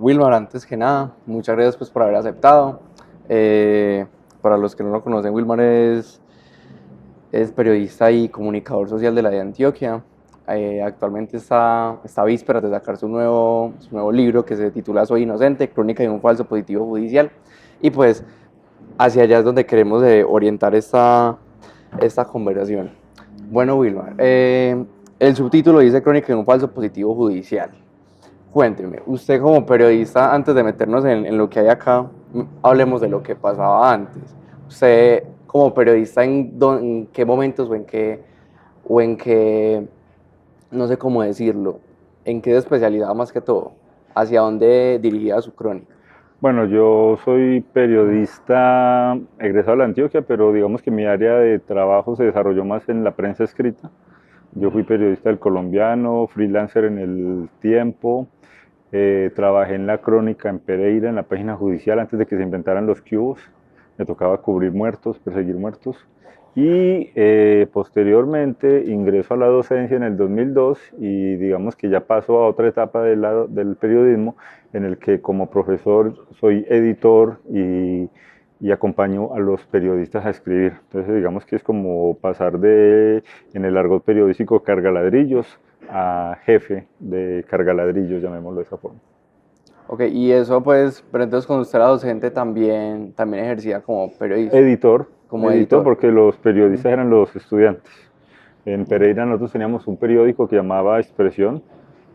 Wilmar, antes que nada, muchas gracias pues, por haber aceptado. Para los que no lo conocen, Wilmar es periodista y comunicador social de la de Antioquia. Actualmente está a vísperas de sacar su nuevo libro que se titula Soy Inocente, Crónica de un falso positivo judicial. Y pues hacia allá es donde queremos orientar esta conversación. Bueno, Wilmar, el subtítulo dice Crónica de un falso positivo judicial. Cuénteme, usted como periodista, antes de meternos en lo que hay acá, hablemos de lo que pasaba antes. Usted como periodista, ¿en qué momentos o en qué, no sé cómo decirlo, en qué especialidad más que todo? ¿Hacia dónde dirigía su crónica? Bueno, yo soy periodista egresado de la Antioquia, pero digamos que mi área de trabajo se desarrolló más en la prensa escrita. Yo fui periodista del Colombiano, freelancer en El Tiempo, trabajé en la crónica en Pereira, en la página judicial, antes de que se inventaran los cubos. Me tocaba cubrir muertos, perseguir muertos. Y posteriormente ingreso a la docencia en el 2002 y digamos que ya paso a otra etapa del periodismo en el que como profesor soy editor y acompaño a los periodistas a escribir. Entonces digamos que es como pasar en el argot periodístico cargaladrillos a jefe de cargaladrillos, llamémoslo de esa forma. Ok, y eso pues, pero entonces cuando usted era docente también ejercía como periodista, como Editor editor. porque los periodistas eran los estudiantes. En Pereira nosotros teníamos un periódico que llamaba Expresión,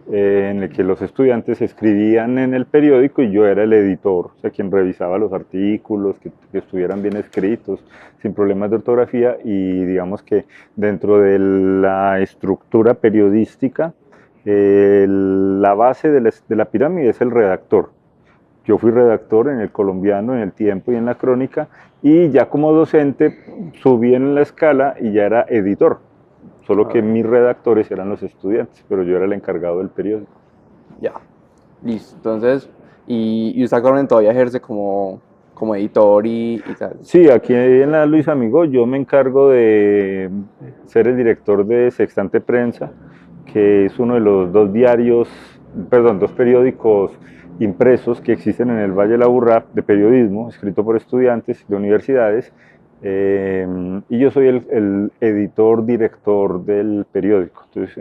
en el que los estudiantes escribían en el periódico y yo era el editor, o sea, quien revisaba los artículos, que estuvieran bien escritos, sin problemas de ortografía, y digamos que dentro de la estructura periodística, la base de la pirámide es el redactor. Yo fui redactor en El Colombiano, en El Tiempo y en La Crónica, y ya como docente subí en la escala y ya era editor, solo que Ok, mis redactores eran los estudiantes, pero yo era el encargado del periódico. ya, listo. Entonces, y usted actualmente todavía ejerce como editor y tal. Sí, aquí en la Luis Amigo yo me encargo de ser el director de Sextante Prensa, que es uno de los dos periódicos impresos que existen en el Valle de la Aburrá de periodismo, escrito por estudiantes de universidades, y yo soy el editor, director del periódico. Entonces,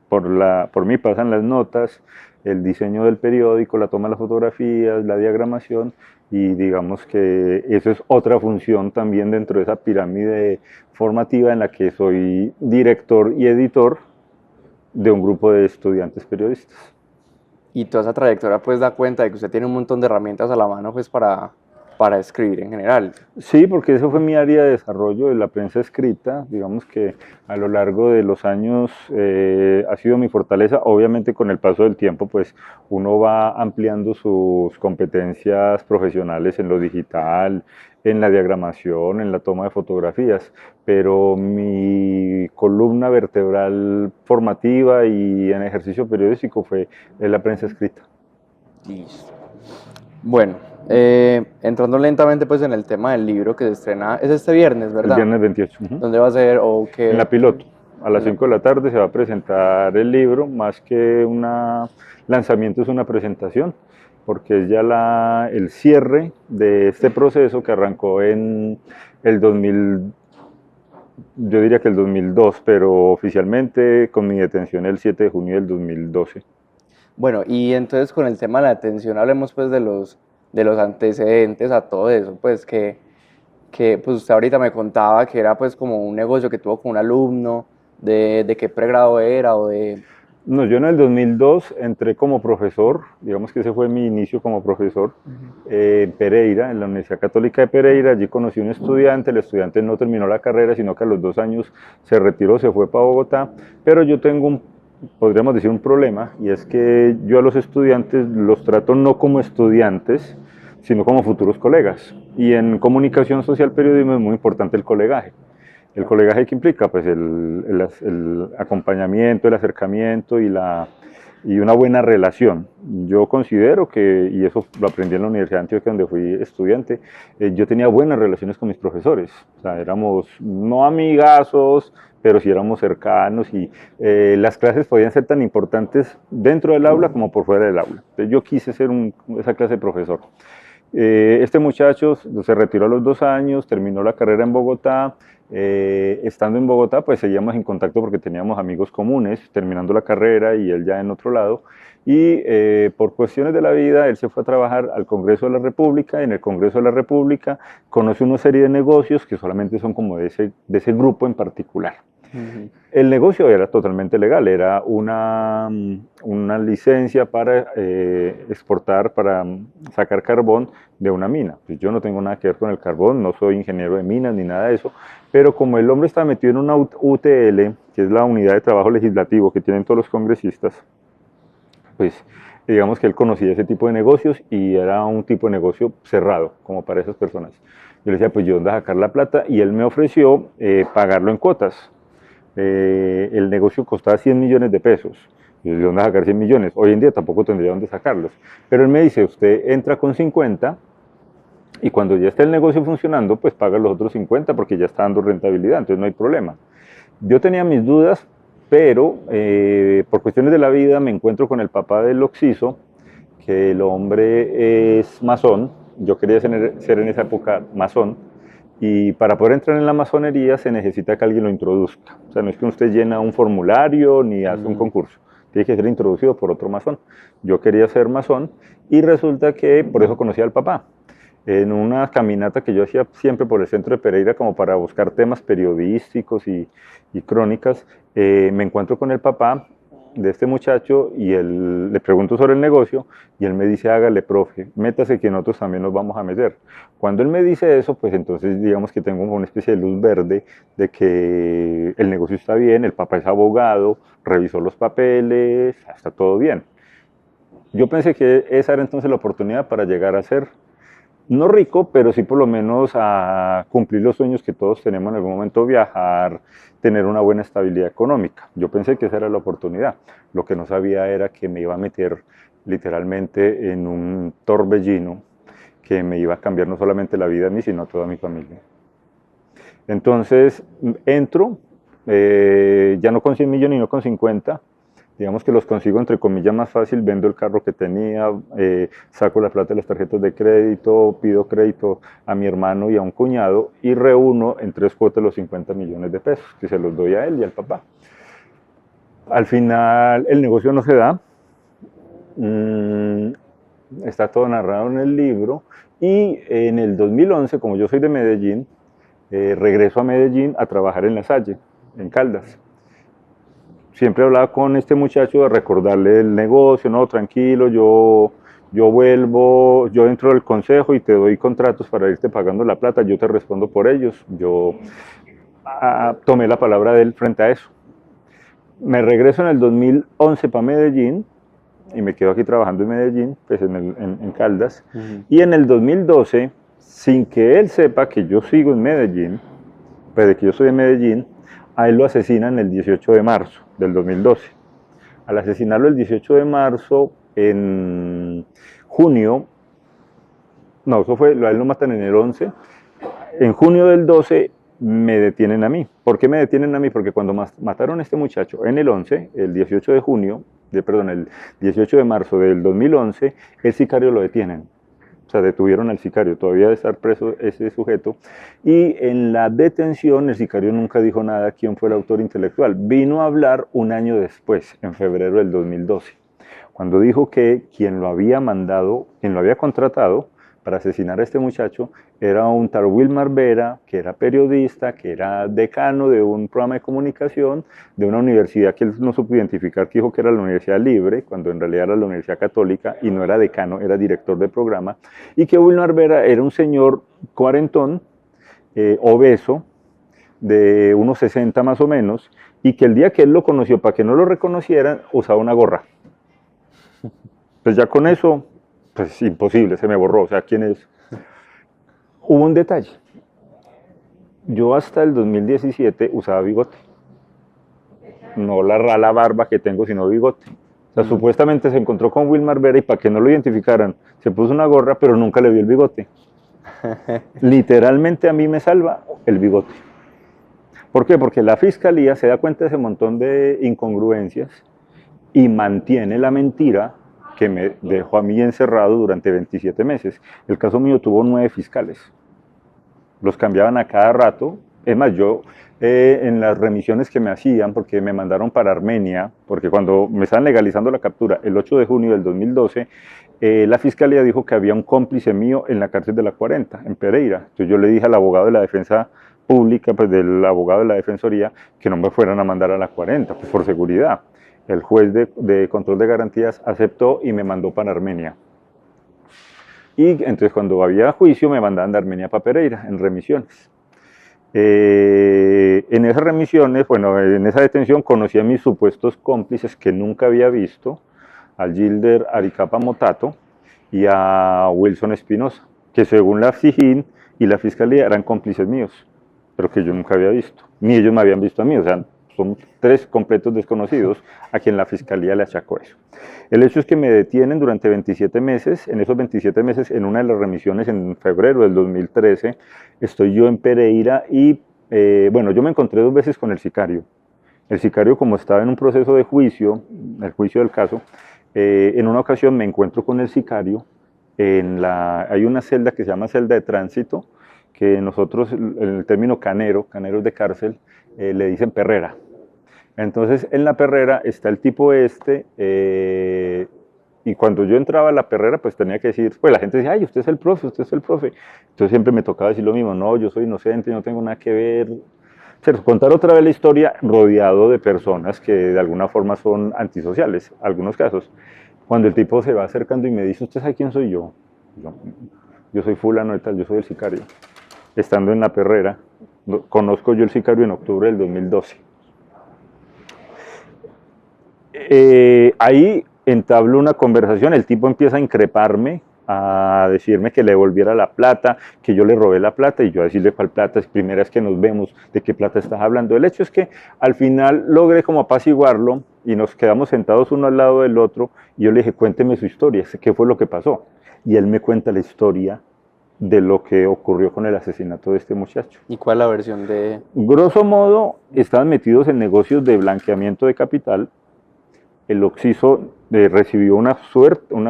por mí pasan las notas, el diseño del periódico, la toma de las fotografías, la diagramación, y digamos que eso es otra función también dentro de esa pirámide formativa en la que soy director y editor de un grupo de estudiantes periodistas. Y toda esa trayectoria pues da cuenta de que usted tiene un montón de herramientas a la mano pues para escribir en general. Sí, porque eso fue mi área de desarrollo de la prensa escrita. Digamos que a lo largo de los años ha sido mi fortaleza. Obviamente con el paso del tiempo, pues uno va ampliando sus competencias profesionales en lo digital, en la diagramación, en la toma de fotografías. Pero mi columna vertebral formativa y en ejercicio periodístico fue la prensa escrita. Listo. Bueno, entrando lentamente pues en el tema del libro que se estrena, es este viernes, El ¿verdad? viernes 28. Ujú. ¿Dónde va a ser o En qué? la Piloto, a las En la- 5 de la tarde se va a presentar el libro, más que un lanzamiento es una presentación, porque es ya el cierre de este proceso que arrancó en el 2000, yo diría que el 2002, pero oficialmente con mi detención el 7 de junio del 2012. Bueno, y entonces con el tema de la atención hablemos pues de los antecedentes a todo eso, pues que pues usted ahorita me contaba que era pues como un negocio que tuvo con un alumno, de qué pregrado era o de... No, yo en el 2002 entré como profesor, digamos que ese fue mi inicio como profesor en Pereira, en la Universidad Católica de Pereira. Allí conocí a un estudiante, el estudiante no terminó la carrera, sino que a los 2 años se retiró, se fue para Bogotá, pero yo tengo podríamos decir, un problema, y es que yo a los estudiantes los trato no como estudiantes, sino como futuros colegas. Y en comunicación social periodismo es muy importante el colegaje. ¿El colegaje qué implica? Pues el acompañamiento, el acercamiento y y una buena relación. Yo considero que, y eso lo aprendí en la Universidad de Antioquia donde fui estudiante, yo tenía buenas relaciones con mis profesores, o sea, éramos no amigazos, pero sí éramos cercanos y las clases podían ser tan importantes dentro del aula como por fuera del aula. Entonces yo quise ser esa clase de profesor. Este muchacho se retiró a los 2 años, terminó la carrera en Bogotá. Estando en Bogotá, pues seguíamos en contacto porque teníamos amigos comunes, terminando la carrera y él ya en otro lado. Y por cuestiones de la vida, él se fue a trabajar al Congreso de la República. En el Congreso de la República conoce una serie de negocios que solamente son como de ese grupo en particular. Uh-huh. El negocio era totalmente legal, era una licencia para exportar, para sacar carbón de una mina. Pues yo no tengo nada que ver con el carbón, no soy ingeniero de minas ni nada de eso, pero como el hombre está metido en una UTL, que es la unidad de trabajo legislativo que tienen todos los congresistas, pues digamos que él conocía ese tipo de negocios y era un tipo de negocio cerrado, como para esas personas. Yo le decía, pues yo dónde sacar la plata, y él me ofreció pagarlo en cuotas. El negocio costaba 100 millones de pesos. Yo ¿de dónde sacar 100 millones? Hoy en día tampoco tendría dónde sacarlos. Pero él me dice, usted entra con 50 y cuando ya está el negocio funcionando, pues paga los otros 50 porque ya está dando rentabilidad, entonces no hay problema. Yo tenía mis dudas, pero por cuestiones de la vida me encuentro con el papá del Oxiso, que el hombre es masón. Yo quería ser en esa época masón. Y para poder entrar en la masonería se necesita que alguien lo introduzca. O sea, no es que usted llena un formulario ni hace un concurso. Tiene que ser introducido por otro masón. Yo quería ser masón y resulta que por eso conocí al papá. En una caminata que yo hacía siempre por el centro de Pereira como para buscar temas periodísticos y crónicas, me encuentro con el papá de este muchacho y le pregunto sobre el negocio y él me dice, hágale, profe, métase que nosotros también nos vamos a meter. Cuando él me dice eso, pues entonces digamos que tengo una especie de luz verde de que el negocio está bien, el papá es abogado, revisó los papeles, está todo bien. Yo pensé que esa era entonces la oportunidad para llegar a ser, no rico, pero sí por lo menos a cumplir los sueños que todos tenemos en algún momento, viajar, tener una buena estabilidad económica. Yo pensé que esa era la oportunidad. Lo que no sabía era que me iba a meter literalmente en un torbellino que me iba a cambiar no solamente la vida a mí, sino a toda mi familia. Entonces entro, ya no con 100 millones, sino con 50. Digamos que los consigo entre comillas más fácil, vendo el carro que tenía, saco la plata de las tarjetas de crédito, pido crédito a mi hermano y a un cuñado y reúno en 3 cuotas los 50 millones de pesos, que se los doy a él y al papá. Al final el negocio no se da, está todo narrado en el libro y en el 2011, como yo soy de Medellín, regreso a Medellín a trabajar en La Salle, en Caldas. Siempre hablaba con este muchacho de recordarle el negocio, no, tranquilo, yo vuelvo, yo entro al consejo y te doy contratos para irte pagando la plata, yo te respondo por ellos. Yo tomé la palabra de él frente a eso. Me regreso en el 2011 para Medellín y me quedo aquí trabajando en Medellín, pues en Caldas. Y en el 2012, sin que él sepa que yo sigo en Medellín, pues de que yo soy en Medellín, a él lo asesinan el 18 de marzo del 2012. Al asesinarlo el 18 de marzo, en junio, no, eso fue, a él lo matan en el 11, en junio del 12 me detienen a mí. ¿Por qué me detienen a mí? Porque cuando mataron a este muchacho en el 11, el 18 de junio, el 18 de marzo del 2011, el sicario lo detienen. O sea, detuvieron al sicario, todavía de estar preso ese sujeto, y en la detención el sicario nunca dijo nada quién fue el autor intelectual. Vino a hablar un año después, en febrero del 2012, cuando dijo que quien lo había mandado, quien lo había contratado para asesinar a este muchacho, era un tal Wilmar Vera, que era periodista, que era decano de un programa de comunicación de una universidad que él no supo identificar, que dijo que era la Universidad Libre, cuando en realidad era la Universidad Católica, y no era decano, era director de programa, y que Wilmar Vera era un señor cuarentón, obeso, de unos 60 más o menos, y que el día que él lo conoció, para que no lo reconocieran, usaba una gorra. Pues ya con eso, pues imposible, se me borró, o sea, ¿quién es? Hubo un detalle. Yo hasta el 2017 usaba bigote. No la rala barba que tengo, sino bigote. sea, supuestamente se encontró con Wilmar Vera y para que no lo identificaran, se puso una gorra, pero nunca le vio el bigote. Literalmente a mí me salva el bigote. ¿Por qué? Porque la fiscalía se da cuenta de ese montón de incongruencias y mantiene la mentira que me dejó a mí encerrado durante 27 meses. El caso mío tuvo 9 fiscales. Los cambiaban a cada rato. Es más, yo en las remisiones que me hacían, porque me mandaron para Armenia, porque cuando me estaban legalizando la captura el 8 de junio del 2012, la fiscalía dijo que había un cómplice mío en la cárcel de la 40, en Pereira. Entonces yo le dije al abogado de la defensa pública, pues del abogado de la defensoría, que no me fueran a mandar a la 40, pues por seguridad. El juez de control de garantías aceptó y me mandó para Armenia. Y entonces cuando había juicio me mandaban de Armenia para Pereira, en remisiones. En esas remisiones, bueno, en esa detención conocí a mis supuestos cómplices que nunca había visto, al Gilder Aricapa Motato y a Wilson Espinosa, que según la SIJIN y la Fiscalía eran cómplices míos, pero que yo nunca había visto, ni ellos me habían visto a mí, o sea, son 3 completos desconocidos a quien la Fiscalía le achacó eso. El hecho es que me detienen durante 27 meses, en esos 27 meses, en una de las remisiones en febrero del 2013, estoy yo en Pereira y, bueno, yo me encontré 2 veces con el sicario. El sicario, como estaba en un proceso de juicio, el juicio del caso, en una ocasión me encuentro con el sicario, hay una celda que se llama celda de tránsito, que nosotros, en el término caneros de cárcel, le dicen perrera. Entonces, en la perrera está el tipo y cuando yo entraba a la perrera, pues tenía que decir, pues la gente decía, ay, usted es el profe, usted es el profe. Entonces siempre me tocaba decir lo mismo, no, yo soy inocente, no tengo nada que ver. Pero contar otra vez la historia rodeado de personas que de alguna forma son antisociales, algunos casos. Cuando el tipo se va acercando y me dice, ¿usted sabe quién soy yo? Yo soy fulano de tal, yo soy el sicario. Estando en la perrera, conozco yo el sicario en octubre del 2012. Ahí entabló una conversación, el tipo empieza a increparme, a decirme que le devolviera la plata, que yo le robé la plata y yo a decirle cuál plata, es primera vez que nos vemos, de qué plata estás hablando. El hecho es que al final logré como apaciguarlo y nos quedamos sentados uno al lado del otro y yo le dije, cuénteme su historia, qué fue lo que pasó. Y él me cuenta la historia de lo que ocurrió con el asesinato de este muchacho. ¿Y cuál es la versión de...? Grosso modo, estaban metidos en negocios de blanqueamiento de capital. El occiso recibió una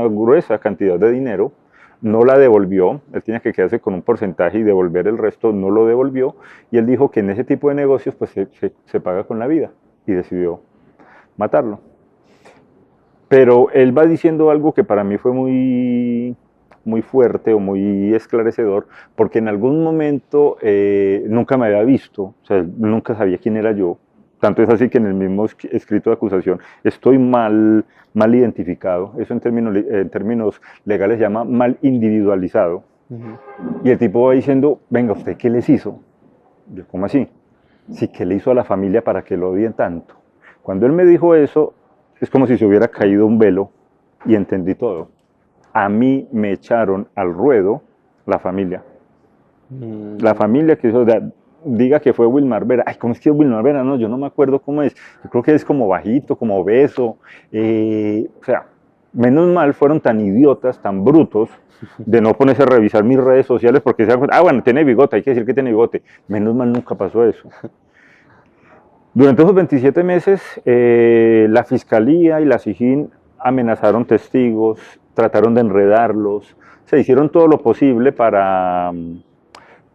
gruesa cantidad de dinero, no la devolvió, él tenía que quedarse con un porcentaje y devolver el resto, no lo devolvió, y él dijo que en ese tipo de negocios pues se paga con la vida, y decidió matarlo. Pero él va diciendo algo que para mí fue muy fuerte o muy esclarecedor, porque en algún momento nunca me había visto, o sea, nunca sabía quién era yo. Tanto es así que en el mismo escrito de acusación estoy mal identificado. Eso en términos legales se llama mal individualizado. Y el tipo va diciendo, venga, ¿usted qué les hizo? Yo, ¿cómo así? Sí, ¿qué le hizo a la familia para que lo odien tanto? Cuando él me dijo eso, es como si se hubiera caído un velo y entendí todo. A mí me echaron al ruedo la familia. La familia que hizo... diga que fue Wilmar Vera. Ay, ¿cómo es que es Wilmar Vera? No, yo no me acuerdo cómo es. Yo creo que es como bajito, como obeso. O sea, menos mal fueron tan idiotas, tan brutos, de no ponerse a revisar mis redes sociales porque se dan cuenta, bueno, tiene bigote, hay que decir que tiene bigote. Menos mal nunca pasó eso. Durante esos 27 meses, la Fiscalía y la SIJIN amenazaron testigos, trataron de enredarlos, se hicieron todo lo posible para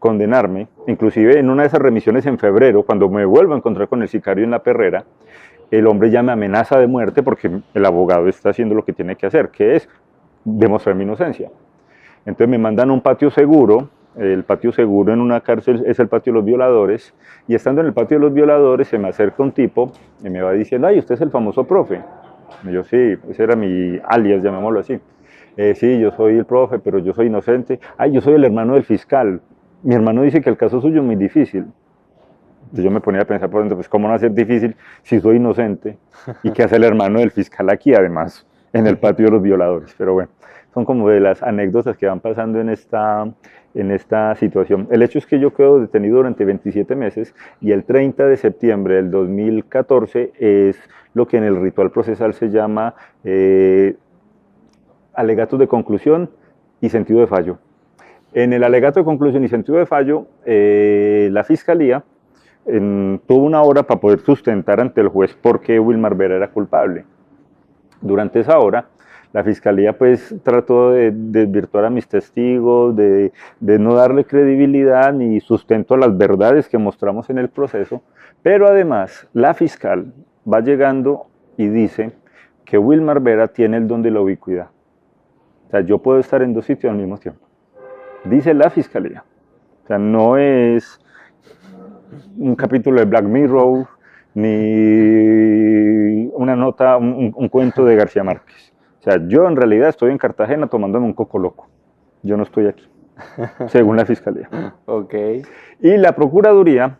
condenarme, inclusive en una de esas remisiones en febrero, cuando me vuelvo a encontrar con el sicario en la perrera, el hombre ya me amenaza de muerte porque el abogado está haciendo lo que tiene que hacer, que es demostrar mi inocencia. Entonces me mandan a un patio seguro, el patio seguro en una cárcel es el patio de los violadores, y estando en el patio de los violadores se me acerca un tipo y me va diciendo, ay, usted es el famoso profe. Y yo, sí, ese era mi alias, llamémoslo así. Sí, yo soy el profe, pero yo soy inocente. Ay, yo soy el hermano del fiscal. Mi hermano dice que el caso suyo es muy difícil. Entonces yo me ponía a pensar por dentro, pues cómo no va a ser difícil si soy inocente y qué hace el hermano del fiscal aquí además, en el patio de los violadores. Pero bueno, son como de las anécdotas que van pasando en esta situación. El hecho es que yo quedo detenido durante 27 meses y el 30 de septiembre del 2014 es lo que en el ritual procesal se llama alegatos de conclusión y sentido de fallo. En el alegato de conclusión y sentido de fallo, la Fiscalía tuvo una hora para poder sustentar ante el juez por qué Wilmar Vera era culpable. Durante esa hora, la Fiscalía pues trató de desvirtuar a mis testigos, de no darle credibilidad ni sustento a las verdades que mostramos en el proceso, pero además la fiscal va llegando y dice que Wilmar Vera tiene el don de la ubicuidad. O sea, yo puedo estar en dos sitios al mismo tiempo. Dice la Fiscalía. O sea, no es un capítulo de Black Mirror, ni una nota, un cuento de García Márquez. O sea, yo en realidad estoy en Cartagena tomándome un coco loco. Yo no estoy aquí, según la Fiscalía. Ok. Y la Procuraduría,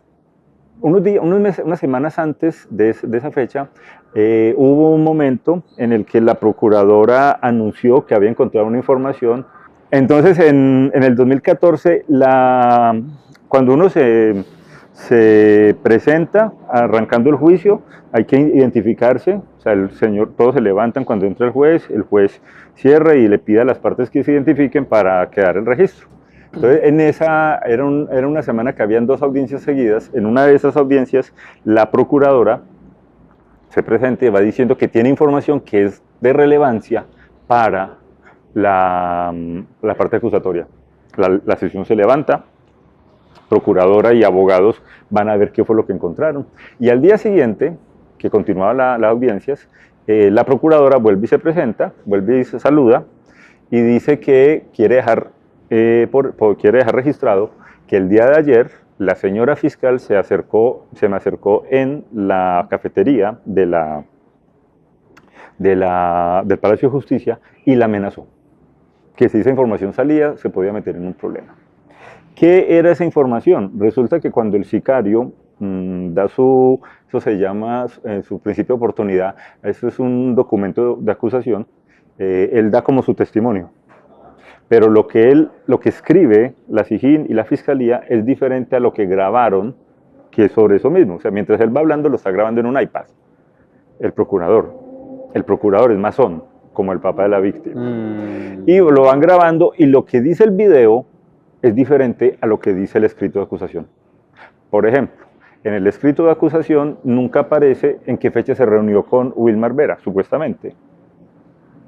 unas semanas antes de esa fecha, hubo un momento en el que la Procuradora anunció que había encontrado una información. Entonces, en el 2014, cuando uno se presenta arrancando el juicio, hay que identificarse, o sea, todos se levantan cuando entra el juez cierra y le pide a las partes que se identifiquen para quedar el registro. Entonces, era una semana que habían 2 audiencias seguidas. En una de esas audiencias, la Procuradora se presenta y va diciendo que tiene información que es de relevancia para la parte acusatoria. La sesión se levanta, Procuradora y abogados van a ver qué fue lo que encontraron. Y al día siguiente, que continuaban las audiencias, la Procuradora vuelve y se presenta, vuelve y se saluda y dice que quiere dejar registrado que el día de ayer la señora fiscal se me acercó en la cafetería del Palacio de Justicia y la amenazó. Que si esa información salía, se podía meter en un problema. ¿Qué era esa información? Resulta que cuando el sicario da eso se llama su principio de oportunidad, eso es un documento de acusación, él da como su testimonio. Pero lo que escribe la SIJIN y la Fiscalía es diferente a lo que grabaron, que es sobre eso mismo. O sea, mientras él va hablando, lo está grabando en un iPad. El procurador es masón, como el papá de la víctima. Y lo van grabando y lo que dice el video es diferente a lo que dice el escrito de acusación. Por ejemplo, en el escrito de acusación nunca aparece en qué fecha se reunió con Wilmar Vera, supuestamente.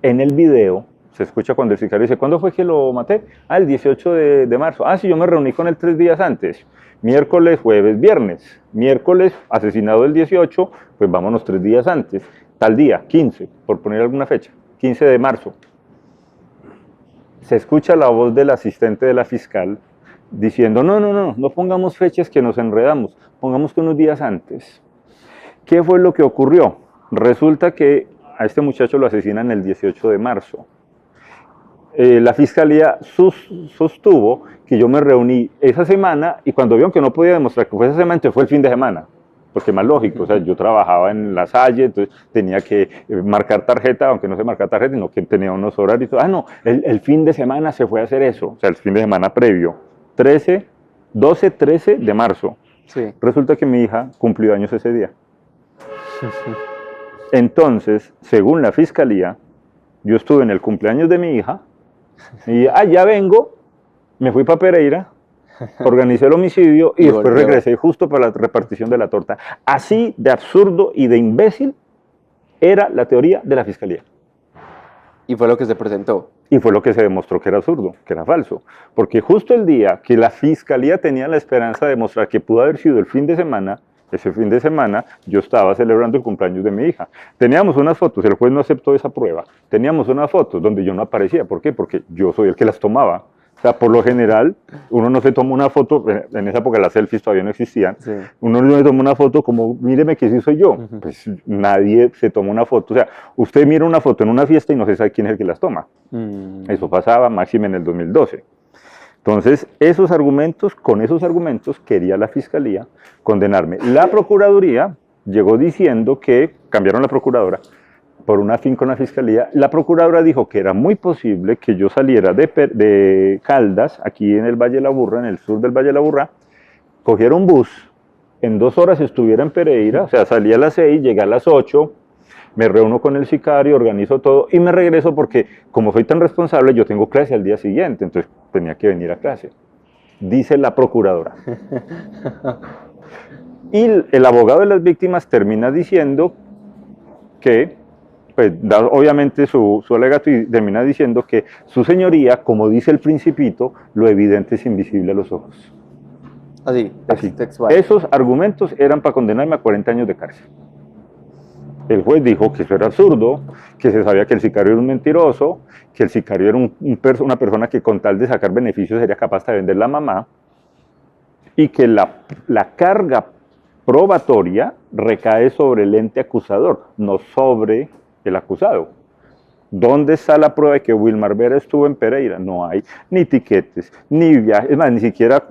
En el video se escucha cuando el sicario dice, ¿cuándo fue que lo maté? El 18 de marzo. Sí, yo me reuní con él 3 días antes. Miércoles, jueves, viernes. Miércoles, asesinado el 18, pues vámonos 3 días antes. Tal día, 15, por poner alguna fecha, 15 de marzo. Se escucha la voz del asistente de la fiscal diciendo, no pongamos fechas que nos enredamos, pongamos que unos días antes. ¿Qué fue lo que ocurrió? Resulta que a este muchacho lo asesinan el 18 de marzo. La Fiscalía sostuvo que yo me reuní esa semana y cuando vieron que no podía demostrar que fue esa semana, entonces fue el fin de semana. Porque es más lógico, o sea, yo trabajaba en La Salle, entonces tenía que marcar tarjeta, aunque no se marcaba tarjeta, sino que tenía unos horarios. El fin de semana se fue a hacer eso, o sea, el fin de semana previo, 12, 13 de marzo. Sí. Resulta que mi hija cumplió años ese día. Entonces, según la Fiscalía, yo estuve en el cumpleaños de mi hija y ya vengo, me fui para Pereira, organicé el homicidio y después regresé justo para la repartición de la torta. Así de absurdo y de imbécil era la teoría de la Fiscalía. Y fue lo que se presentó. Y fue lo que se demostró que era absurdo, que era falso. Porque justo el día que la Fiscalía tenía la esperanza de demostrar que pudo haber sido el fin de semana, ese fin de semana yo estaba celebrando el cumpleaños de mi hija. Teníamos unas fotos, el juez no aceptó esa prueba. Teníamos unas fotos donde yo no aparecía. ¿Por qué? Porque yo soy el que las tomaba. O sea, por lo general, uno no se toma una foto, en esa época las selfies todavía no existían, sí. Uno no se toma una foto como, míreme que sí soy yo. Pues nadie se toma una foto. O sea, usted mira una foto en una fiesta y no se sabe quién es el que las toma. Eso pasaba máximo en el 2012. Entonces, con esos argumentos quería la Fiscalía condenarme. La Procuraduría llegó diciendo que, cambiaron la Procuradora, por una fin con la fiscalía. La procuradora dijo que era muy posible que yo saliera de Caldas, aquí en el Valle de la Burra, en el sur del Valle de la Burra, cogiera un bus, en 2 horas estuviera en Pereira, o sea, salía a las 6, llegué a las 8, me reúno con el sicario, organizo todo y me regreso porque como soy tan responsable, yo tengo clase al día siguiente, entonces tenía que venir a clase. Dice la procuradora. Y el abogado de las víctimas termina diciendo que, pues, obviamente su alegato, y termina diciendo que su señoría, como dice el Principito, lo evidente es invisible a los ojos. Así, Así. textual. Esos argumentos eran para condenarme a 40 años de cárcel. El juez dijo que eso era absurdo, que se sabía que el sicario era un mentiroso, que el sicario era una persona que con tal de sacar beneficios sería capaz de vender la mamá, y que la carga probatoria recae sobre el ente acusador, no sobre el acusado. ¿Dónde está la prueba de que Wilmar Vera estuvo en Pereira? No hay ni tiquetes, ni viajes, es más, ni siquiera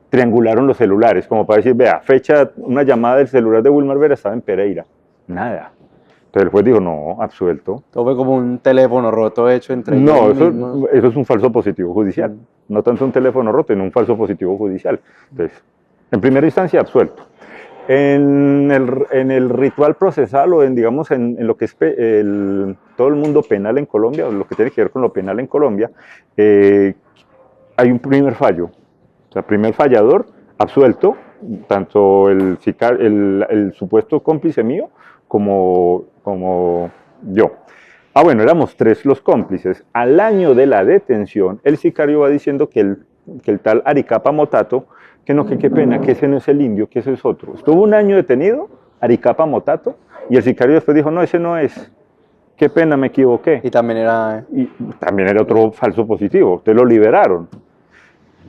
triangularon los celulares, como para decir, vea, fecha, una llamada del celular de Wilmar Vera estaba en Pereira. Nada. Entonces el juez dijo, no, absuelto. Todo fue como un teléfono roto hecho entre No, ellos mismos. eso es un falso positivo judicial. No tanto un teléfono roto, sino un falso positivo judicial. Entonces, en primera instancia, absuelto. En el ritual procesal o digamos, en lo que es todo el mundo penal en Colombia, o lo que tiene que ver con lo penal en Colombia, hay un primer fallo. O sea, primer fallador, absuelto, tanto el supuesto cómplice mío como yo. Ah, bueno, éramos 3 los cómplices. Al año de la detención, el sicario va diciendo que el tal Aricapa Motato, que no, que qué pena, que ese no es el indio, que ese es otro. Estuvo 1 año detenido, Aricapa Motato, y el sicario después dijo, no, ese no es. Qué pena, me equivoqué. Y también era... Y también era otro falso positivo, te lo liberaron.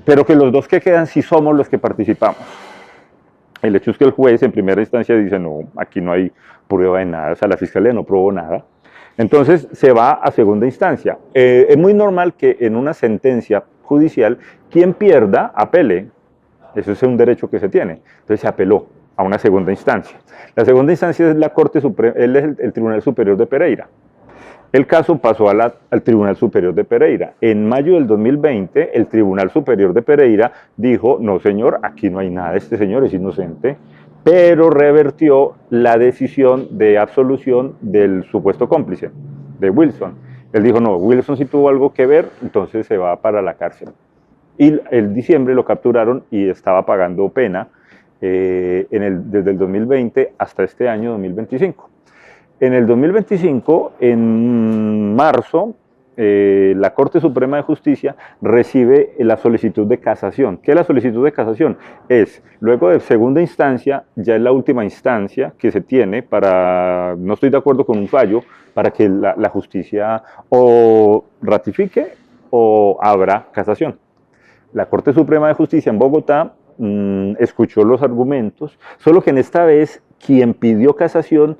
Pero que los 2 que quedan sí somos los que participamos. El hecho es que el juez en primera instancia dice, no, aquí no hay prueba de nada, o sea, la fiscalía no probó nada. Entonces se va a segunda instancia. Es muy normal que en una sentencia judicial, quien pierda apele. Eso es un derecho que se tiene. Entonces se apeló a una segunda instancia. La segunda instancia es la Corte Suprema, el Tribunal Superior de Pereira. El caso pasó al Tribunal Superior de Pereira. En mayo del 2020, el Tribunal Superior de Pereira dijo, no señor, aquí no hay nada, este señor es inocente, pero revertió la decisión de absolución del supuesto cómplice, de Wilson. Él dijo, no, Wilson sí tuvo algo que ver, entonces se va para la cárcel. Y en diciembre lo capturaron y estaba pagando pena desde el 2020 hasta este año 2025. En el 2025, en marzo, la Corte Suprema de Justicia recibe la solicitud de casación. ¿Qué es la solicitud de casación? Es, luego de segunda instancia, ya es la última instancia que se tiene para, no estoy de acuerdo con un fallo, para que la justicia o ratifique o abra casación. La Corte Suprema de Justicia en Bogotá escuchó los argumentos, solo que en esta vez quien pidió casación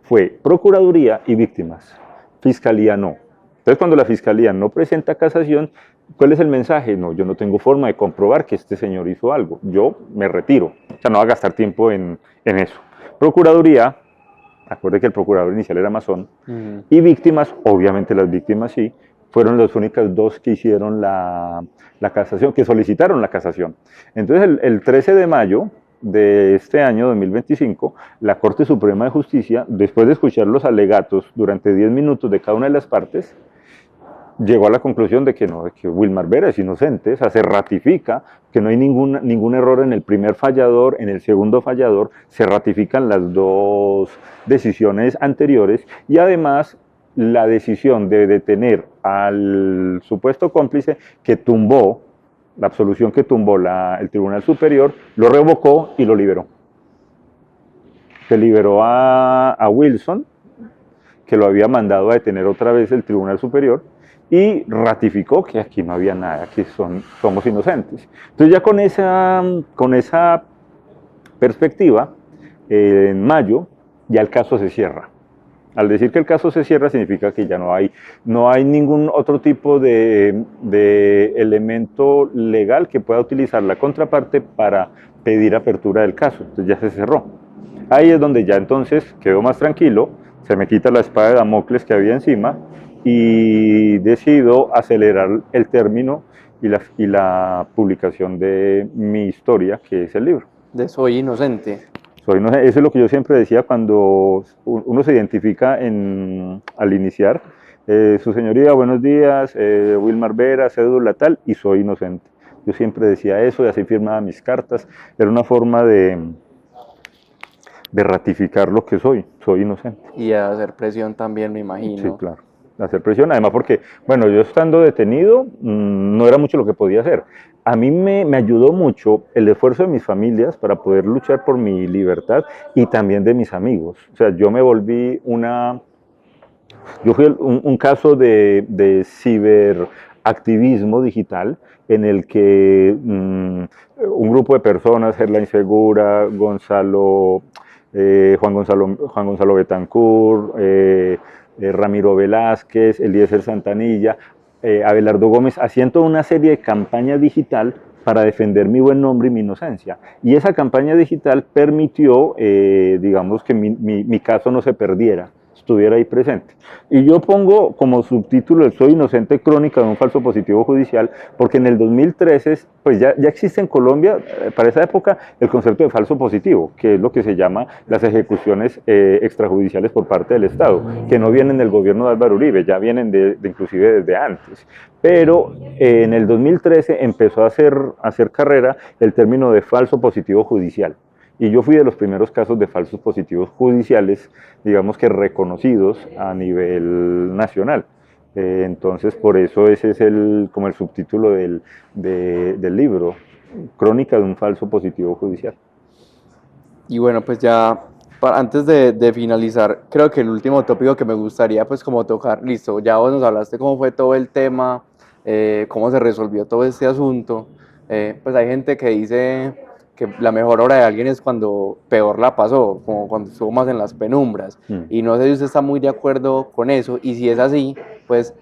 fue Procuraduría y víctimas, Fiscalía no. Entonces cuando la Fiscalía no presenta casación, ¿cuál es el mensaje? No, yo no tengo forma de comprobar que este señor hizo algo, yo me retiro, o sea, no va a gastar tiempo en eso. Procuraduría, acuerde que el procurador inicial era masón, y víctimas, obviamente las víctimas sí, fueron las únicas 2 que hicieron la casación, que solicitaron la casación. Entonces el 13 de mayo de este año 2025, la Corte Suprema de Justicia, después de escuchar los alegatos durante 10 minutos de cada una de las partes, llegó a la conclusión de que no, de que Wilmar Vera es inocente, o sea, se ratifica que no hay ningún error en el primer fallador, en el segundo fallador, se ratifican las 2 decisiones anteriores y además la decisión de detener al supuesto cómplice que tumbó, la absolución que tumbó el Tribunal Superior, lo revocó y lo liberó. Se liberó a Wilson, que lo había mandado a detener otra vez el Tribunal Superior, y ratificó que aquí no había nada, que somos inocentes. Entonces ya con esa perspectiva, en mayo, ya el caso se cierra. Al decir que el caso se cierra significa que ya no hay ningún otro tipo de elemento legal que pueda utilizar la contraparte para pedir apertura del caso. Entonces ya se cerró. Ahí es donde ya entonces quedó más tranquilo, se me quita la espada de Damocles que había encima y decido acelerar el término y la publicación de mi historia, que es el libro. De Soy Inocente. Eso es lo que yo siempre decía cuando uno se identifica al iniciar. Su señoría, buenos días, Wilmar Vera, cédula tal, y soy inocente. Yo siempre decía eso y así firmaba mis cartas. Era una forma de ratificar lo que soy inocente. Y a hacer presión también, me imagino. Sí, claro, hacer presión, además porque, bueno, yo estando detenido, no era mucho lo que podía hacer. A mí me ayudó mucho el esfuerzo de mis familias para poder luchar por mi libertad y también de mis amigos. O sea, yo me volví yo fui un caso de ciberactivismo digital en el que un grupo de personas, Gerlain Segura, Juan Gonzalo Betancourt, Ramiro Velázquez, Eliezer Santanilla, Abelardo Gómez, haciendo una serie de campañas digital para defender mi buen nombre y mi inocencia. Y esa campaña digital permitió, digamos, que mi caso no se perdiera, estuviera ahí presente. Y yo pongo como subtítulo el Soy Inocente, crónica de un falso positivo judicial, porque en el 2013 pues ya existe en Colombia, para esa época, el concepto de falso positivo, que es lo que se llama las ejecuciones extrajudiciales por parte del Estado, que no vienen del gobierno de Álvaro Uribe, ya vienen inclusive desde antes. Pero en el 2013 empezó a hacer carrera el término de falso positivo judicial. Y yo fui de los primeros casos de falsos positivos judiciales, digamos que reconocidos a nivel nacional. Entonces, por eso ese es como el subtítulo del libro, Crónica de un falso positivo judicial. Y bueno, pues ya antes de finalizar, creo que el último tópico que me gustaría pues como tocar, listo, ya vos nos hablaste cómo fue todo el tema, cómo se resolvió todo este asunto. Pues hay gente que dice que la mejor hora de alguien es cuando peor la pasó, como cuando estuvo más en las penumbras. Y no sé si usted está muy de acuerdo con eso, y si es así, pues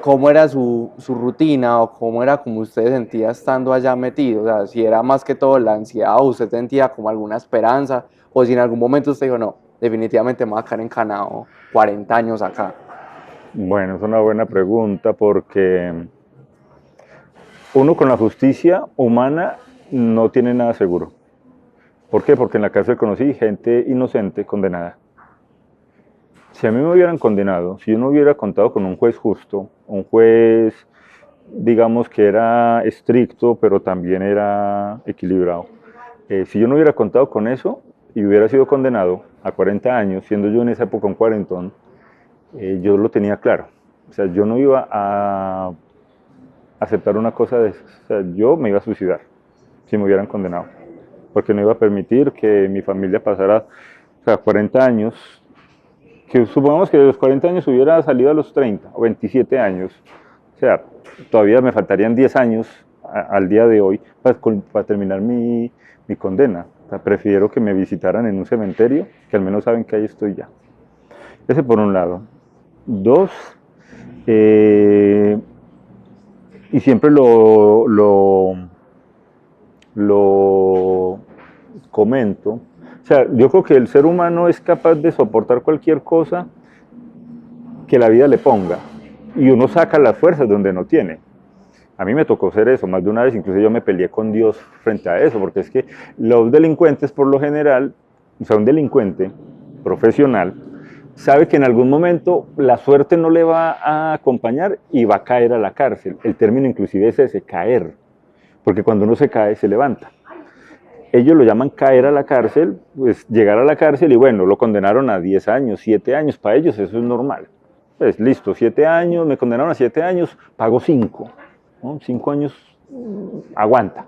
cómo era su rutina o cómo era como usted sentía estando allá metido, o sea, si era más que todo la ansiedad o usted sentía como alguna esperanza, o si en algún momento usted dijo, no, definitivamente me voy a quedar encanado 40 años acá. Bueno, es una buena pregunta porque uno con la justicia humana no tiene nada seguro. ¿Por qué? Porque en la cárcel conocí gente inocente condenada. Si a mí me hubieran condenado, si yo no hubiera contado con un juez justo, un juez, digamos que era estricto, pero también era equilibrado, si yo no hubiera contado con eso y hubiera sido condenado a 40 años, siendo yo en esa época un cuarentón, yo lo tenía claro. O sea, yo no iba a aceptar una cosa de esas. O sea, yo me iba a suicidar si me hubieran condenado, porque no iba a permitir que mi familia pasara, o sea, 40 años, que supongamos que de los 40 años hubiera salido a los 30 o 27 años, o sea, todavía me faltarían 10 años al día de hoy para terminar mi condena. O sea, prefiero que me visitaran en un cementerio, que al menos saben que ahí estoy ya. Ese por un lado. Dos, y siempre lo comento, o sea, yo creo que el ser humano es capaz de soportar cualquier cosa que la vida le ponga, y uno saca las fuerzas donde no tiene. A mí me tocó ser eso más de una vez, incluso yo me peleé con Dios frente a eso, porque es que los delincuentes por lo general, o sea, un delincuente profesional, sabe que en algún momento la suerte no le va a acompañar y va a caer a la cárcel. El término inclusive es ese, caer, porque cuando uno se cae se levanta. Ellos lo llaman caer a la cárcel, pues llegar a la cárcel y bueno, lo condenaron a 10 años, 7 años, para ellos eso es normal. Pues listo, 7 años, me condenaron a 7 años, pago 5, ¿no? 5 años aguanta.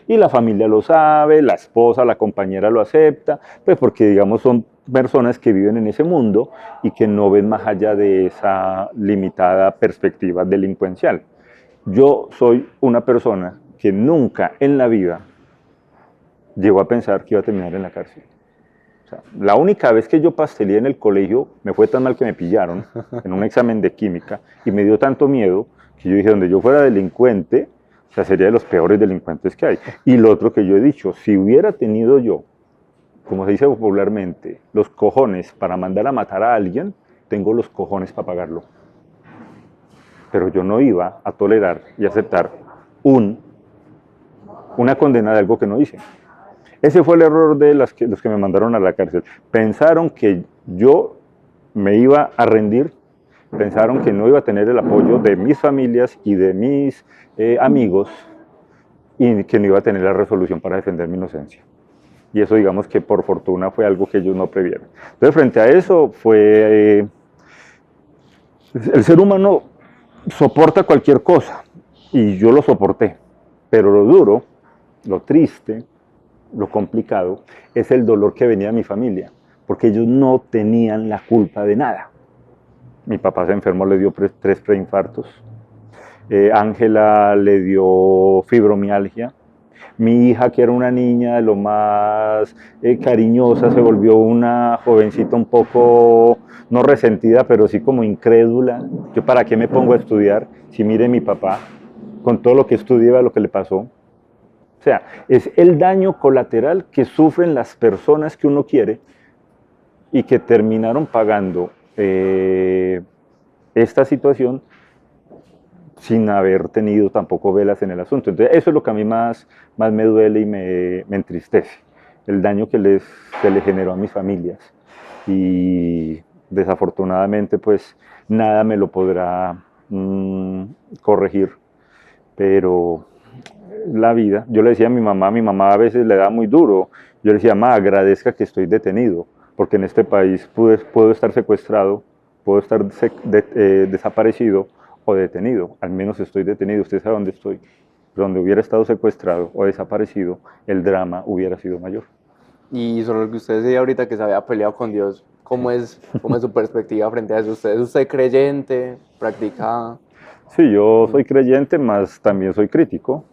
Y la familia lo sabe, la esposa, la compañera lo acepta, pues porque digamos son personas que viven en ese mundo y que no ven más allá de esa limitada perspectiva delincuencial. Yo soy una persona que nunca en la vida llegó a pensar que iba a terminar en la cárcel. O sea, la única vez que yo pasteleé en el colegio me fue tan mal que me pillaron en un examen de química y me dio tanto miedo que yo dije, donde yo fuera delincuente, o sea, sería de los peores delincuentes que hay. Y lo otro que yo he dicho, si hubiera tenido yo como se dice popularmente, los cojones para mandar a matar a alguien, tengo los cojones para pagarlo. Pero yo no iba a tolerar y aceptar una condena de algo que no hice. Ese fue el error de los que me mandaron a la cárcel. Pensaron que yo me iba a rendir, pensaron que no iba a tener el apoyo de mis familias y de mis amigos y que no iba a tener la resolución para defender mi inocencia. Y eso, digamos que por fortuna fue algo que ellos no previeron. Entonces, frente a eso, el ser humano soporta cualquier cosa y yo lo soporté, pero lo duro, lo triste, lo complicado es el dolor que venía de mi familia, porque ellos no tenían la culpa de nada. Mi papá se enfermó, le dio 3 preinfartos. Ángela le dio fibromialgia. Mi hija, que era una niña de lo más cariñosa, se volvió una jovencita un poco, no resentida, pero sí como incrédula. ¿Yo para qué me pongo a estudiar si mire mi papá, con todo lo que estudiaba, lo que le pasó? O sea, es el daño colateral que sufren las personas que uno quiere y que terminaron pagando esta situación sin haber tenido tampoco velas en el asunto. Entonces, eso es lo que a mí más me duele y me entristece, el daño que se le generó a mis familias. Y desafortunadamente, pues, nada me lo podrá corregir, pero la vida, yo le decía a mi mamá a veces le da muy duro, yo le decía, mamá, agradezca que estoy detenido, porque en este país puedo estar secuestrado, puedo estar desaparecido o detenido, al menos estoy detenido, usted sabe dónde estoy. Donde hubiera estado secuestrado o desaparecido, el drama hubiera sido mayor. Y sobre lo que usted decía ahorita que se había peleado con Dios, ¿cómo es su perspectiva frente a eso? ¿Es usted creyente? ¿Practica? Sí, yo soy creyente, mas también soy crítico.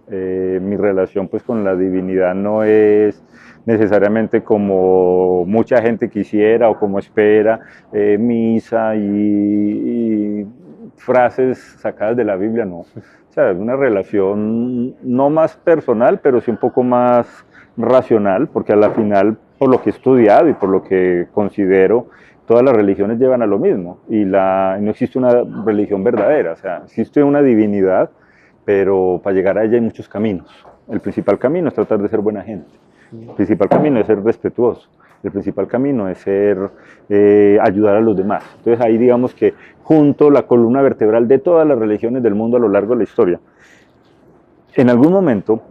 Mi relación pues con la divinidad no es necesariamente como mucha gente quisiera o como espera, misa y frases sacadas de la Biblia, no. O sea, es una relación no más personal, pero sí un poco más racional, porque a la final, por lo que he estudiado y por lo que considero, todas las religiones llevan a lo mismo y no existe una religión verdadera, o sea, existe una divinidad, pero para llegar a ella hay muchos caminos. El principal camino es tratar de ser buena gente, el principal camino es ser respetuoso, el principal camino es ayudar a los demás. Entonces ahí digamos que junto la columna vertebral de todas las religiones del mundo a lo largo de la historia. En algún momento,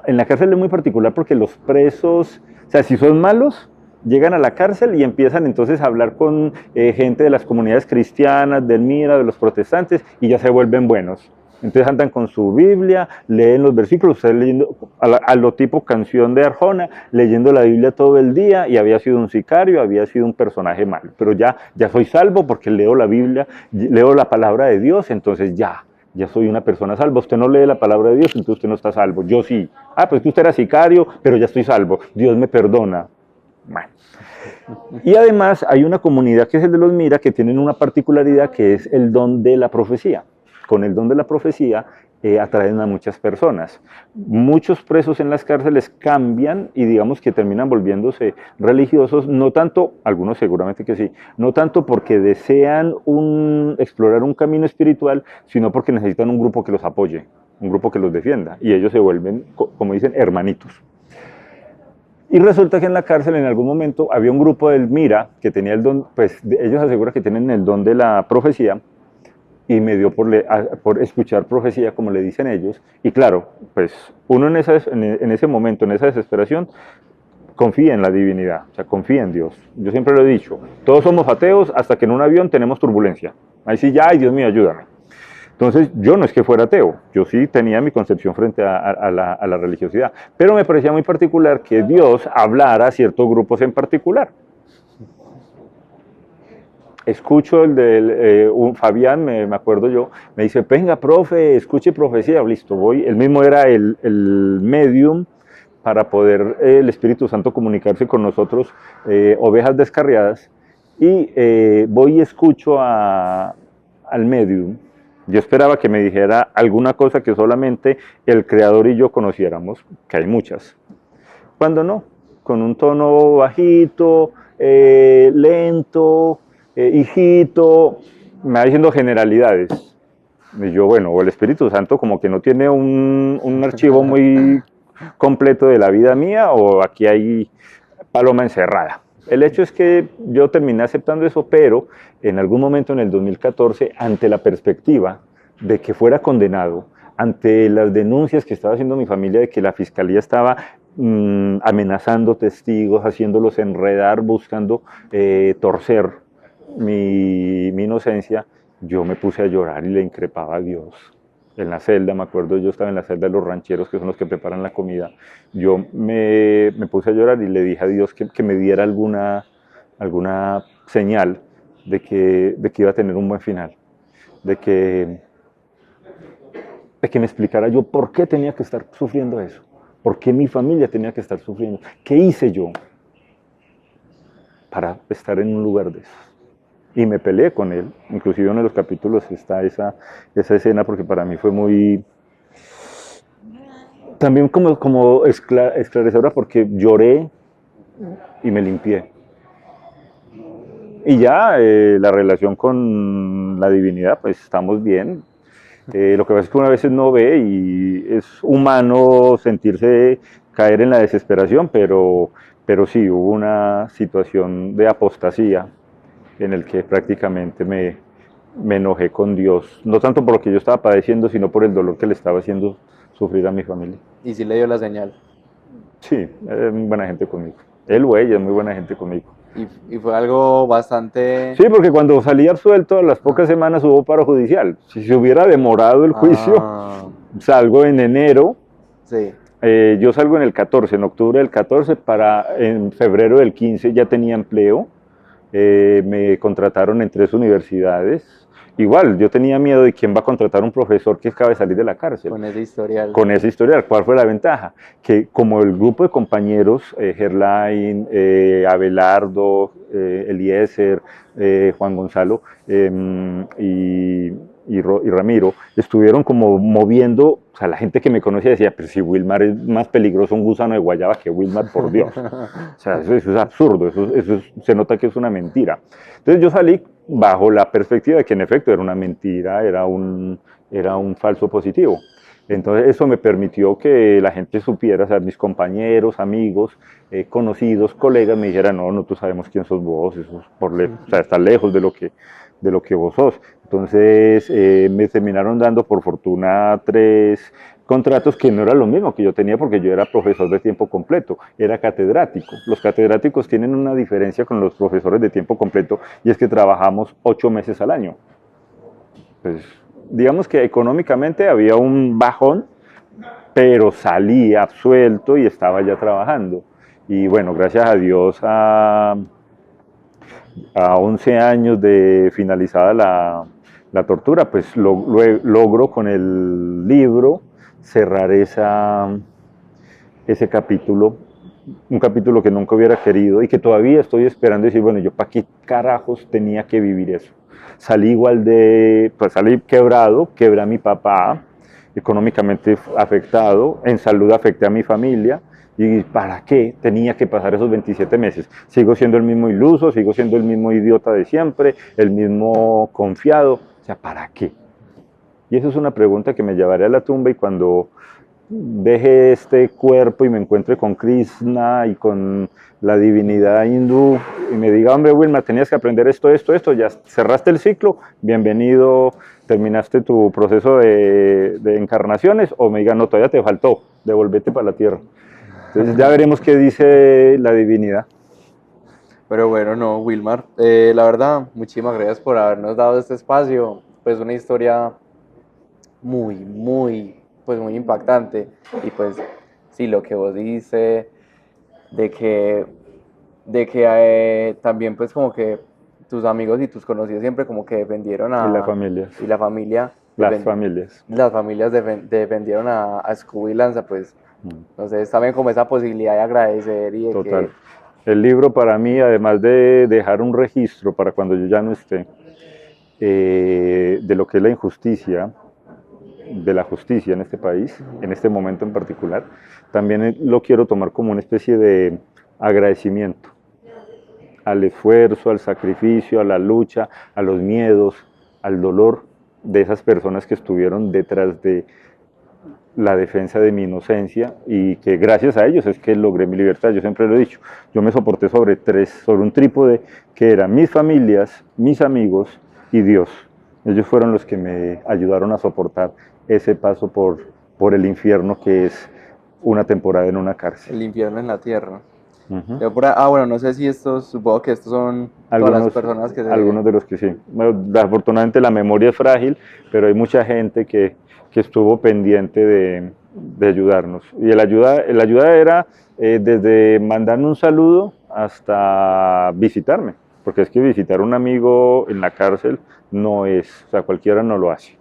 en la cárcel es muy particular porque los presos, o sea, si son malos, llegan a la cárcel y empiezan entonces a hablar con gente de las comunidades cristianas, del MIRA, de los protestantes, y ya se vuelven buenos. Entonces andan con su Biblia, leen los versículos, ustedes leyendo a lo tipo canción de Arjona, leyendo la Biblia todo el día, y había sido un sicario, había sido un personaje malo. Pero ya soy salvo porque leo la Biblia, leo la palabra de Dios, entonces ya soy una persona salva. Usted no lee la palabra de Dios, entonces usted no está salvo. Yo sí. Pues que usted era sicario, pero ya estoy salvo. Dios me perdona. Bueno. Y además hay una comunidad que es el de los Mira, que tienen una particularidad que es el don de la profecía. Con el don de la profecía atraen a muchas personas. Muchos presos en las cárceles cambian y digamos que terminan volviéndose religiosos, no tanto, algunos seguramente que sí, no tanto porque desean explorar un camino espiritual, sino porque necesitan un grupo que los apoye, un grupo que los defienda, y ellos se vuelven, como dicen, hermanitos. Y resulta que en la cárcel en algún momento había un grupo del Mira que tenía el don, pues ellos aseguran que tienen el don de la profecía, y me dio por escuchar profecía, como le dicen ellos, y claro, pues uno en ese momento, en esa desesperación, confía en la divinidad, o sea, confía en Dios. Yo siempre lo he dicho, todos somos ateos hasta que en un avión tenemos turbulencia. Ahí sí ya, ay Dios mío, ayúdame. Entonces, yo no es que fuera ateo, yo sí tenía mi concepción frente a la religiosidad, pero me parecía muy particular que Dios hablara a ciertos grupos en particular. Escucho Fabián, me acuerdo yo, me dice, venga, profe, escuche profecía, listo, voy. Él mismo era el medium para poder el Espíritu Santo comunicarse con nosotros, ovejas descarriadas, y voy y escucho al medium. Yo esperaba que me dijera alguna cosa que solamente el Creador y yo conociéramos, que hay muchas. Cuando no, con un tono bajito, lento, hijito, me va diciendo generalidades. Y yo, bueno, o el Espíritu Santo como que no tiene un archivo muy completo de la vida mía, o aquí hay paloma encerrada. El hecho es que yo terminé aceptando eso, pero en algún momento en el 2014, ante la perspectiva de que fuera condenado, ante las denuncias que estaba haciendo mi familia de que la fiscalía estaba amenazando testigos, haciéndolos enredar, buscando torcer mi inocencia, yo me puse a llorar y le increpaba a Dios. En la celda, me acuerdo, yo estaba en la celda de los rancheros, que son los que preparan la comida. Yo me puse a llorar y le dije a Dios que me diera alguna señal de que iba a tener un buen final, de que, de que me explicara yo por qué tenía que estar sufriendo eso, por qué mi familia tenía que estar sufriendo, qué hice yo para estar en un lugar de eso. Y me peleé con él, inclusive en uno de los capítulos está esa escena, porque para mí fue muy, también como esclarecedora, porque lloré y me limpié. Y ya la relación con la divinidad, pues estamos bien. Lo que pasa es que uno a veces no ve y es humano sentirse caer en la desesperación, pero sí hubo una situación de apostasía en el que prácticamente me enojé con Dios, no tanto por lo que yo estaba padeciendo, sino por el dolor que le estaba haciendo sufrir a mi familia. Y sí le dio la señal. Sí, es muy buena gente conmigo. Él o ella es muy buena gente conmigo. Y fue algo bastante... Sí, porque cuando salí absuelto, a las pocas semanas hubo paro judicial. Si se hubiera demorado el juicio, salgo en enero. Sí. Yo salgo en el 14, en octubre del 14, en febrero del 15 ya tenía empleo. Me contrataron en 3 universidades. Igual, yo tenía miedo de quién va a contratar un profesor que acaba de salir de la cárcel. Con ese historial. Con ese historial. ¿Cuál fue la ventaja? Que como el grupo de compañeros, Gerlain, Abelardo, Eliezer, Juan Gonzalo y Ramiro, estuvieron como moviendo, o sea, la gente que me conocía decía, pero si Wilmar es más peligroso un gusano de guayaba que Wilmar, por Dios. O sea, eso es absurdo, eso se nota que es una mentira. Entonces yo salí bajo la perspectiva de que en efecto era una mentira, era un falso positivo. Entonces eso me permitió que la gente supiera, o sea, mis compañeros, amigos, conocidos, colegas me dijeran, no, nosotros sabemos quién sos vos, eso es o sea, está lejos de lo que vos sos. Entonces me terminaron dando por fortuna 3 contratos que no era lo mismo que yo tenía porque yo era profesor de tiempo completo, era catedrático. Los catedráticos tienen una diferencia con los profesores de tiempo completo y es que trabajamos 8 meses al año. Pues digamos que económicamente había un bajón, pero salí absuelto y estaba ya trabajando. Y bueno, gracias a Dios a 11 años de finalizada la tortura, pues logro con el libro cerrar ese capítulo, un capítulo que nunca hubiera querido y que todavía estoy esperando decir, bueno, yo para qué carajos tenía que vivir eso. Salí pues salí quebrado, quebré a mi papá, económicamente afectado, en salud afecté a mi familia, y ¿para qué tenía que pasar esos 27 meses? Sigo siendo el mismo iluso, sigo siendo el mismo idiota de siempre, el mismo confiado, o sea, ¿para qué? Y eso es una pregunta que me llevaré a la tumba y cuando deje este cuerpo y me encuentre con Krishna y con la divinidad hindú y me diga, hombre, Wilmar, tenías que aprender esto, ya cerraste el ciclo, bienvenido, terminaste tu proceso de encarnaciones, o me diga, no, todavía te faltó, devolvete para la tierra. Entonces ya veremos qué dice la divinidad. Pero bueno, no, Wilmar, la verdad, muchísimas gracias por habernos dado este espacio, pues una historia muy impactante. Y pues sí, lo que vos dijiste de que también pues como que tus amigos y tus conocidos siempre como que defendieron a... Y la familia. Y la familia. Las familias. Las familias defendieron a Scooby Lanza, pues entonces también como esa posibilidad de agradecer y de Total. El libro para mí, además de dejar un registro para cuando yo ya no esté, de lo que es la injusticia, de la justicia en este país, en este momento en particular, también lo quiero tomar como una especie de agradecimiento al esfuerzo, al sacrificio, a la lucha, a los miedos, al dolor de esas personas que estuvieron detrás de la defensa de mi inocencia y que gracias a ellos es que logré mi libertad. Yo siempre lo he dicho, yo me soporté sobre un trípode que eran mis familias, mis amigos y Dios. Ellos fueron los que me ayudaron a soportar ese paso por el infierno que es una temporada en una cárcel. El infierno en la tierra. Uh-huh. Bueno, no sé si supongo que estos son todas las personas que algunos de los que sí. Bueno, afortunadamente la memoria es frágil, pero hay mucha gente que estuvo pendiente de ayudarnos. Y la ayuda era desde mandarme un saludo hasta visitarme, porque es que visitar a un amigo en la cárcel no es, o sea, cualquiera no lo hace.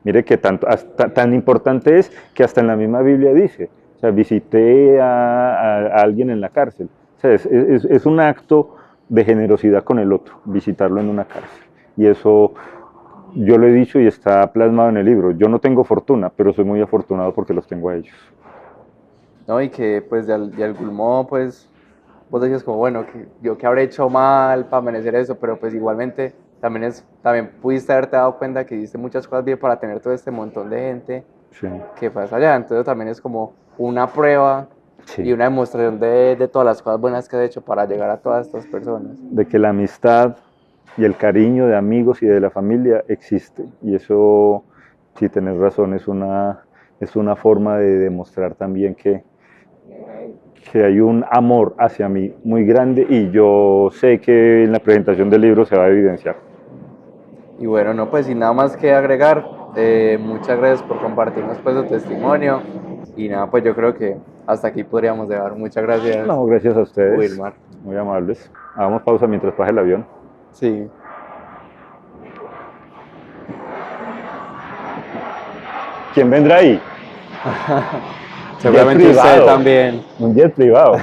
Mire que tan importante es que hasta en la misma Biblia dice, o sea, visité a alguien en la cárcel. O sea, es un acto de generosidad con el otro, visitarlo en una cárcel. Y eso yo lo he dicho y está plasmado en el libro. Yo no tengo fortuna, pero soy muy afortunado porque los tengo a ellos. No, y que pues de algún modo, pues, vos decías como, bueno, yo que habré hecho mal para merecer eso, pero pues igualmente también pudiste haberte dado cuenta que hiciste muchas cosas bien para tener todo este montón de gente Sí. que pasa allá. Entonces también es como una prueba Sí. y una demostración de todas las cosas buenas que has hecho para llegar a todas estas personas. De que la amistad y el cariño de amigos y de la familia existe. Y eso, si tenés razón, es una forma de demostrar también que hay un amor hacia mí muy grande y yo sé que en la presentación del libro se va a evidenciar. Y bueno, no, pues sin nada más que agregar, muchas gracias por compartirnos pues tu testimonio y nada, pues yo creo que hasta aquí podríamos dejar. Muchas gracias. No, gracias a ustedes. Wilmar. Muy amables. Hagamos pausa mientras pase el avión. Sí. ¿Quién vendrá ahí? Seguramente usted también. Un jet privado.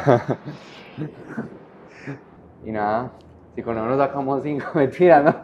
Y nada, si con uno nos sacamos 5, mentira, ¿no?